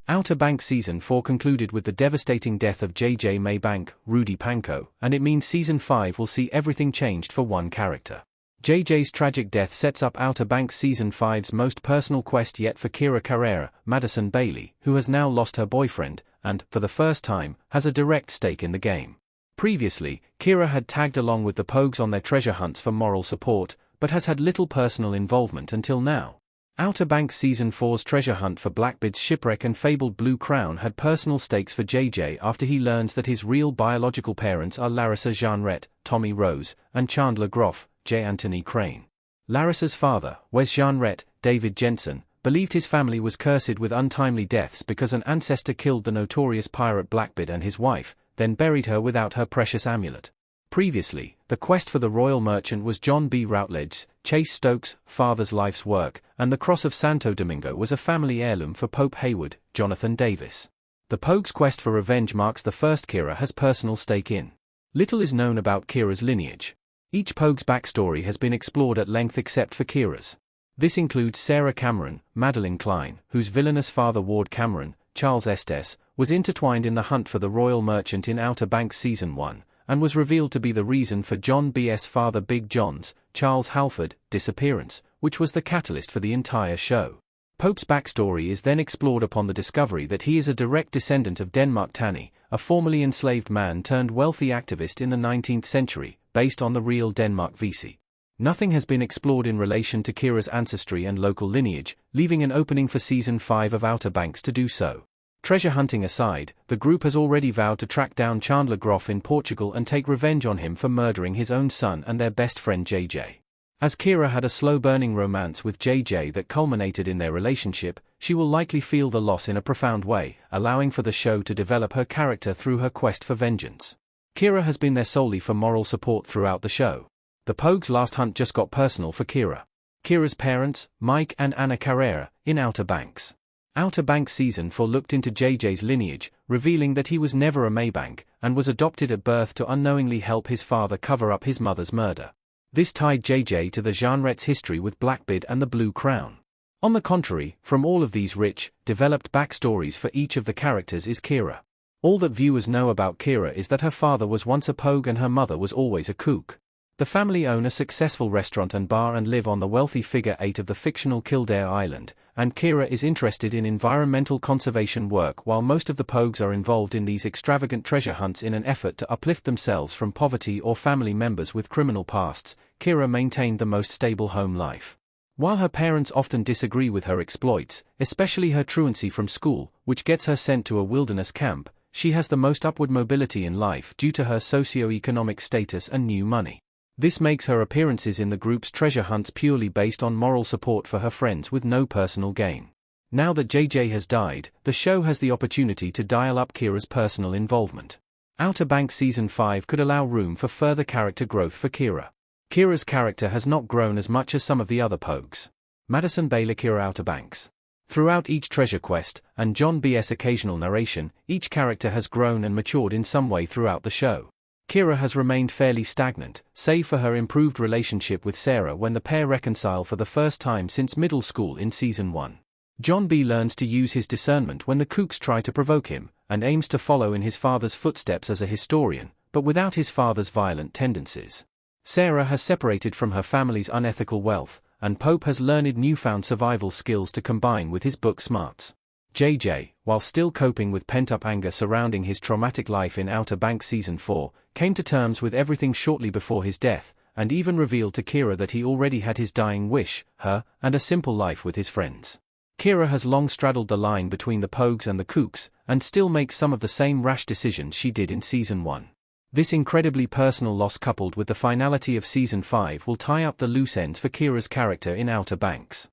Outer Banks Season 4 concluded with the devastating death of J.J. Maybank, Rudy Pankow, and it means Season 5 will see everything changed for one character. J.J.'s tragic death sets up Outer Banks Season 5's most personal quest yet for Kira Carrera, Madison Bailey, who has now lost her boyfriend, and, for the first time, has a direct stake in the game. Previously, Kira had tagged along with the Pogues on their treasure hunts for moral support, but has had little personal involvement until now. Outer Banks Season 4's treasure hunt for Blackbeard's shipwreck and fabled Blue Crown had personal stakes for JJ after he learns that his real biological parents are Larissa Jeanrette, Tommy Rose, and Chandler Groff, J. Anthony Crane. Larissa's father, Wes Jeanrette, David Jensen, believed his family was cursed with untimely deaths because an ancestor killed the notorious pirate Blackbeard and his wife, then buried her without her precious amulet. Previously, the quest for the royal merchant was John B. Routledge's, Chase Stokes' father's life's work, and the Cross of Santo Domingo was a family heirloom for Pope Hayward, Jonathan Davis. The Pogue's quest for revenge marks the first Kira has personal stake in. Little is known about Kira's lineage. Each Pogue's backstory has been explored at length except for Kira's. This includes Sarah Cameron, Madeline Klein, whose villainous father Ward Cameron, Charles Estes, was intertwined in the hunt for the royal merchant in Outer Banks Season 1, and was revealed to be the reason for John B.'s father Big John's, Charles Halford, disappearance, which was the catalyst for the entire show. Pope's backstory is then explored upon the discovery that he is a direct descendant of Denmark Tanny, a formerly enslaved man turned wealthy activist in the 19th century, based on the real Denmark VC. Nothing has been explored in relation to Kira's ancestry and local lineage, leaving an opening for Season 5 of Outer Banks to do so. Treasure hunting aside, the group has already vowed to track down Chandler Groff in Portugal and take revenge on him for murdering his own son and their best friend JJ. As Kira had a slow-burning romance with JJ that culminated in their relationship, she will likely feel the loss in a profound way, allowing for the show to develop her character through her quest for vengeance. Kira has been there solely for moral support throughout the show. The Pogue's last hunt just got personal for Kira. Kira's parents, Mike and Anna Carrera, in Outer Banks. Outer Banks Season 4 looked into JJ's lineage, revealing that he was never a Maybank, and was adopted at birth to unknowingly help his father cover up his mother's murder. This tied JJ to the Jeanrette's history with Blackbeard and the Blue Crown. On the contrary, from all of these rich, developed backstories for each of the characters is Kira. All that viewers know about Kira is that her father was once a Pogue and her mother was always a kook. The family own a successful restaurant and bar and live on the wealthy Figure 8 of the fictional Kildare Island, and Kira is interested in environmental conservation work while most of the Pogues are involved in these extravagant treasure hunts in an effort to uplift themselves from poverty or family members with criminal pasts. Kira maintained the most stable home life. While her parents often disagree with her exploits, especially her truancy from school, which gets her sent to a wilderness camp, she has the most upward mobility in life due to her socio-economic status and new money. This makes her appearances in the group's treasure hunts purely based on moral support for her friends with no personal gain. Now that JJ has died, the show has the opportunity to dial up Kira's personal involvement. Outer Banks Season 5 could allow room for further character growth for Kira. Kira's character has not grown as much as some of the other Pogues. Madison Bailey Kira Outer Banks. Throughout each treasure quest, and John B.'s occasional narration, each character has grown and matured in some way throughout the show. Kira has remained fairly stagnant, save for her improved relationship with Sarah when the pair reconcile for the first time since middle school in Season 1. John B. learns to use his discernment when the kooks try to provoke him, and aims to follow in his father's footsteps as a historian, but without his father's violent tendencies. Sarah has separated from her family's unethical wealth, and Pope has learned newfound survival skills to combine with his book smarts. JJ, while still coping with pent-up anger surrounding his traumatic life in Outer Banks Season 4, came to terms with everything shortly before his death, and even revealed to Kira that he already had his dying wish, her, and a simple life with his friends. Kira has long straddled the line between the Pogues and the kooks, and still makes some of the same rash decisions she did in Season 1. This incredibly personal loss coupled with the finality of Season 5 will tie up the loose ends for Kira's character in Outer Banks.